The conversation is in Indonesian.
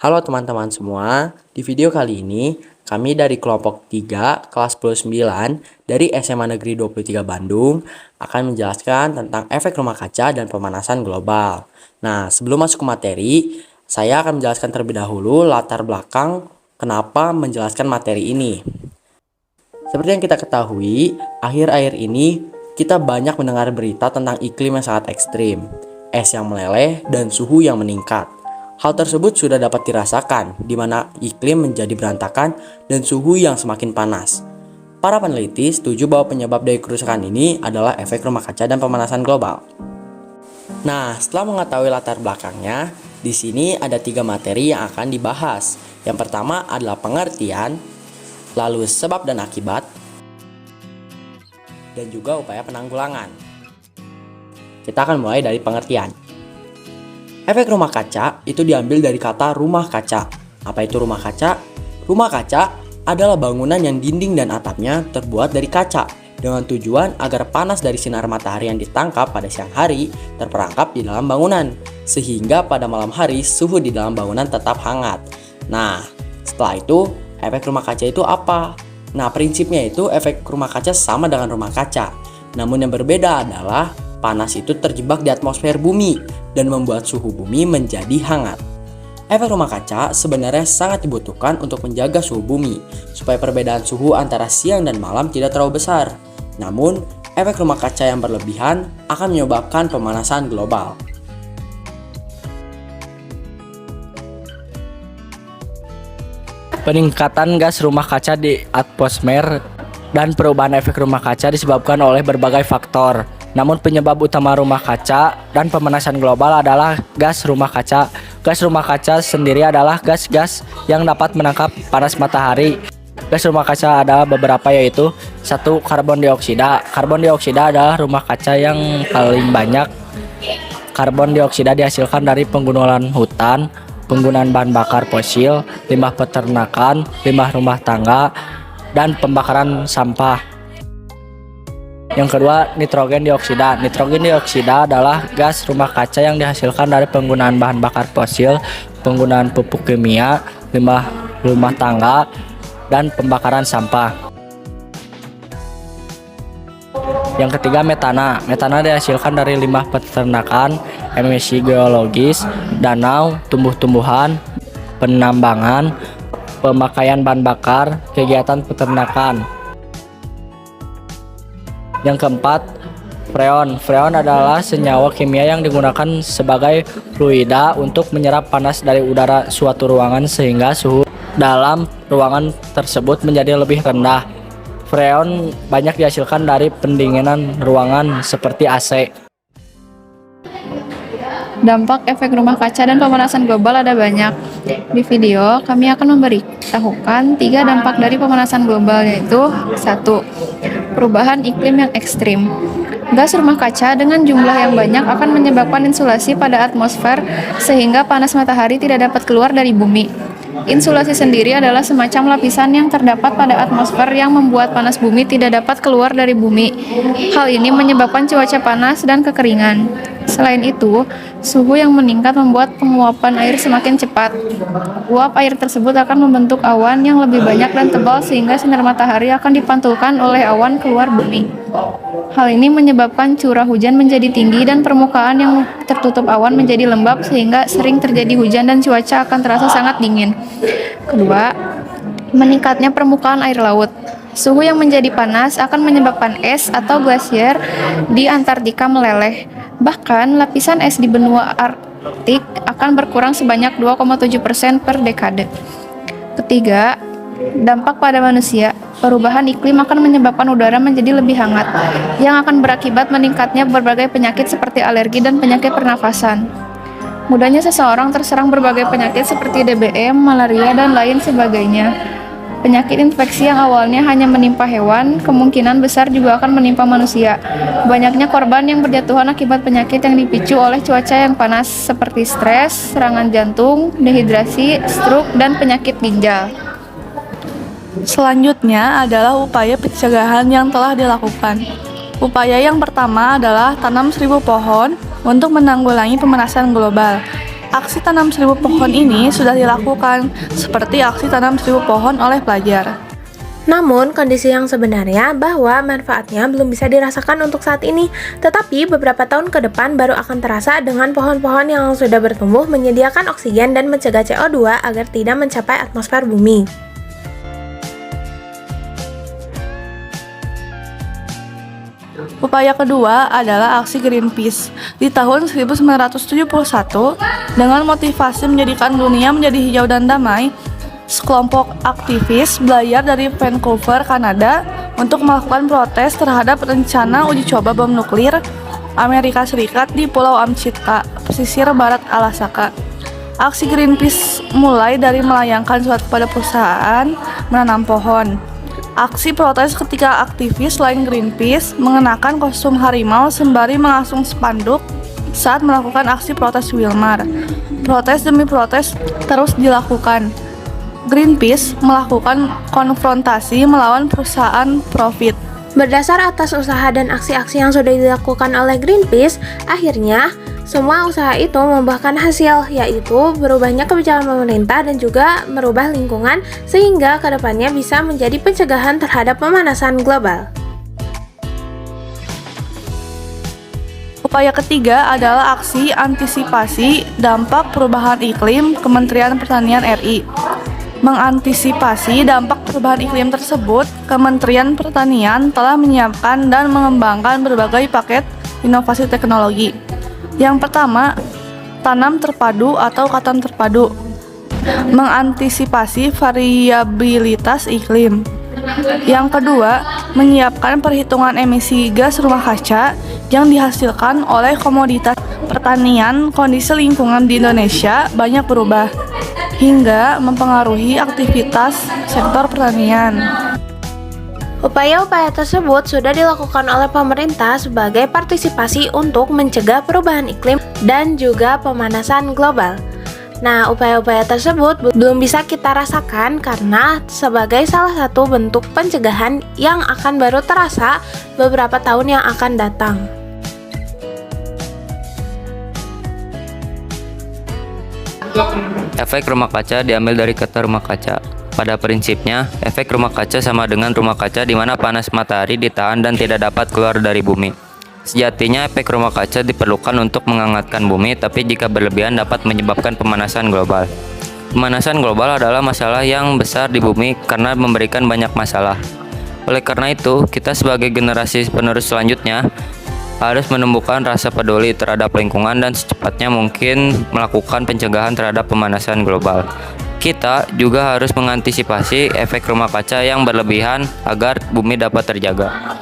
Halo teman-teman semua, di video kali ini kami dari kelompok 3 kelas 9 dari SMA Negeri 23 Bandung akan menjelaskan tentang efek rumah kaca dan pemanasan global. Nah, sebelum masuk ke materi, saya akan menjelaskan terlebih dahulu latar belakang kenapa menjelaskan materi ini. Seperti yang kita ketahui, akhir-akhir ini kita banyak mendengar berita tentang iklim yang sangat ekstrim, es yang meleleh, dan suhu yang meningkat. Hal tersebut sudah dapat dirasakan, di mana iklim menjadi berantakan dan suhu yang semakin panas. Para peneliti setuju bahwa penyebab dari kerusakan ini adalah efek rumah kaca dan pemanasan global. Nah, setelah mengetahui latar belakangnya, di sini ada 3 materi yang akan dibahas. Yang pertama adalah pengertian, lalu sebab dan akibat, dan juga upaya penanggulangan. Kita akan mulai dari pengertian. Efek rumah kaca itu diambil dari kata rumah kaca. Apa itu rumah kaca? Rumah kaca adalah bangunan yang dinding dan atapnya terbuat dari kaca dengan tujuan agar panas dari sinar matahari yang ditangkap pada siang hari terperangkap di dalam bangunan, sehingga pada malam hari suhu di dalam bangunan tetap hangat. Nah, setelah itu efek rumah kaca itu apa? Nah, prinsipnya itu efek rumah kaca sama dengan rumah kaca. Namun yang berbeda adalah panas itu terjebak di atmosfer bumi dan membuat suhu bumi menjadi hangat. Efek rumah kaca sebenarnya sangat dibutuhkan untuk menjaga suhu bumi, supaya perbedaan suhu antara siang dan malam tidak terlalu besar. Namun, efek rumah kaca yang berlebihan akan menyebabkan pemanasan global. Peningkatan gas rumah kaca di atmosfer dan perubahan efek rumah kaca disebabkan oleh berbagai faktor. Namun penyebab utama rumah kaca dan pemanasan global adalah gas rumah kaca. Gas rumah kaca sendiri adalah gas-gas yang dapat menangkap panas matahari. Gas rumah kaca ada beberapa, yaitu 1. Karbon dioksida. Karbon dioksida adalah rumah kaca yang paling banyak. Karbon dioksida dihasilkan dari penggunaan hutan, penggunaan bahan bakar fosil, limbah peternakan, limbah rumah tangga, dan pembakaran sampah. Yang kedua, nitrogen dioksida. Nitrogen dioksida adalah gas rumah kaca yang dihasilkan dari penggunaan bahan bakar fosil, penggunaan pupuk kimia, limbah rumah tangga, dan pembakaran sampah. Yang ketiga, metana. Metana dihasilkan dari limbah peternakan, emisi geologis, danau, tumbuh-tumbuhan, penambangan, pemakaian bahan bakar, kegiatan peternakan. Yang keempat, freon. Freon adalah senyawa kimia yang digunakan sebagai fluida untuk menyerap panas dari udara suatu ruangan sehingga suhu dalam ruangan tersebut menjadi lebih rendah. Freon banyak dihasilkan dari pendinginan ruangan seperti AC. Dampak efek rumah kaca dan pemanasan global ada banyak. Di video, kami akan memberitahukan 3 dampak dari pemanasan global, yaitu 1. Perubahan iklim yang ekstrim. Gas rumah kaca dengan jumlah yang banyak akan menyebabkan insulasi pada atmosfer sehingga panas matahari tidak dapat keluar dari bumi. Insulasi sendiri adalah semacam lapisan yang terdapat pada atmosfer yang membuat panas bumi tidak dapat keluar dari bumi. Hal ini menyebabkan cuaca panas dan kekeringan. Selain itu, suhu yang meningkat membuat penguapan air semakin cepat. Uap air tersebut akan membentuk awan yang lebih banyak dan tebal sehingga sinar matahari akan dipantulkan oleh awan keluar bumi. Hal ini menyebabkan curah hujan menjadi tinggi dan permukaan yang tertutup awan menjadi lembab sehingga sering terjadi hujan dan cuaca akan terasa sangat dingin. Kedua, meningkatnya permukaan air laut. Suhu yang menjadi panas akan menyebabkan es atau glasier di Antartika meleleh. Bahkan, lapisan es di benua Arktik akan berkurang sebanyak 2,7% per dekade. Ketiga, dampak pada manusia. Perubahan iklim akan menyebabkan udara menjadi lebih hangat, yang akan berakibat meningkatnya berbagai penyakit seperti alergi dan penyakit pernafasan. Mudahnya seseorang terserang berbagai penyakit seperti DBM, malaria, dan lain sebagainya. Penyakit infeksi yang awalnya hanya menimpa hewan, kemungkinan besar juga akan menimpa manusia. Banyaknya korban yang berjatuhan akibat penyakit yang dipicu oleh cuaca yang panas seperti stres, serangan jantung, dehidrasi, stroke, dan penyakit ginjal. Selanjutnya adalah upaya pencegahan yang telah dilakukan. Upaya yang pertama adalah tanam 1000 pohon untuk menanggulangi pemanasan global. Aksi tanam 1000 pohon ini sudah dilakukan, seperti aksi tanam 1000 pohon oleh pelajar. Namun, kondisi yang sebenarnya bahwa manfaatnya belum bisa dirasakan untuk saat ini, tetapi beberapa tahun ke depan baru akan terasa dengan pohon-pohon yang sudah bertumbuh menyediakan oksigen dan mencegah CO2 agar tidak mencapai atmosfer bumi. Upaya kedua adalah aksi Greenpeace. Di tahun 1971, dengan motivasi menjadikan dunia menjadi hijau dan damai, sekelompok aktivis belayar dari Vancouver, Kanada untuk melakukan protes terhadap rencana uji coba bom nuklir Amerika Serikat di Pulau Amchitka, pesisir barat Alaska. Aksi Greenpeace mulai dari melayangkan surat kepada perusahaan menanam pohon. Aksi protes ketika aktivis lain Greenpeace mengenakan kostum harimau sembari mengasung spanduk saat melakukan aksi protes Wilmar. Protes demi protes terus dilakukan. Greenpeace melakukan konfrontasi melawan perusahaan profit. Berdasar atas usaha dan aksi-aksi yang sudah dilakukan oleh Greenpeace, akhirnya semua usaha itu membuahkan hasil, yaitu berubahnya kebijakan pemerintah dan juga merubah lingkungan sehingga kedepannya bisa menjadi pencegahan terhadap pemanasan global. Upaya ketiga adalah aksi antisipasi dampak perubahan iklim Kementerian Pertanian RI. Mengantisipasi dampak perubahan iklim tersebut, Kementerian Pertanian telah menyiapkan dan mengembangkan berbagai paket inovasi teknologi. Yang pertama, tanam terpadu atau katan terpadu, mengantisipasi variabilitas iklim. Yang kedua, menyiapkan perhitungan emisi gas rumah kaca yang dihasilkan oleh komoditas pertanian. Kondisi lingkungan di Indonesia banyak berubah hingga mempengaruhi aktivitas sektor pertanian. Upaya-upaya tersebut sudah dilakukan oleh pemerintah sebagai partisipasi untuk mencegah perubahan iklim dan juga pemanasan global. Nah, upaya-upaya tersebut belum bisa kita rasakan karena sebagai salah satu bentuk pencegahan yang akan baru terasa beberapa tahun yang akan datang. Efek rumah kaca diambil dari kata rumah kaca. Pada prinsipnya, efek rumah kaca sama dengan rumah kaca di mana panas matahari ditahan dan tidak dapat keluar dari bumi. Sejatinya, efek rumah kaca diperlukan untuk menghangatkan bumi, tapi jika berlebihan dapat menyebabkan pemanasan global. Pemanasan global adalah masalah yang besar di bumi karena memberikan banyak masalah. Oleh karena itu, kita sebagai generasi penerus selanjutnya harus menumbuhkan rasa peduli terhadap lingkungan dan secepatnya mungkin melakukan pencegahan terhadap pemanasan global. Kita juga harus mengantisipasi efek rumah kaca yang berlebihan agar bumi dapat terjaga.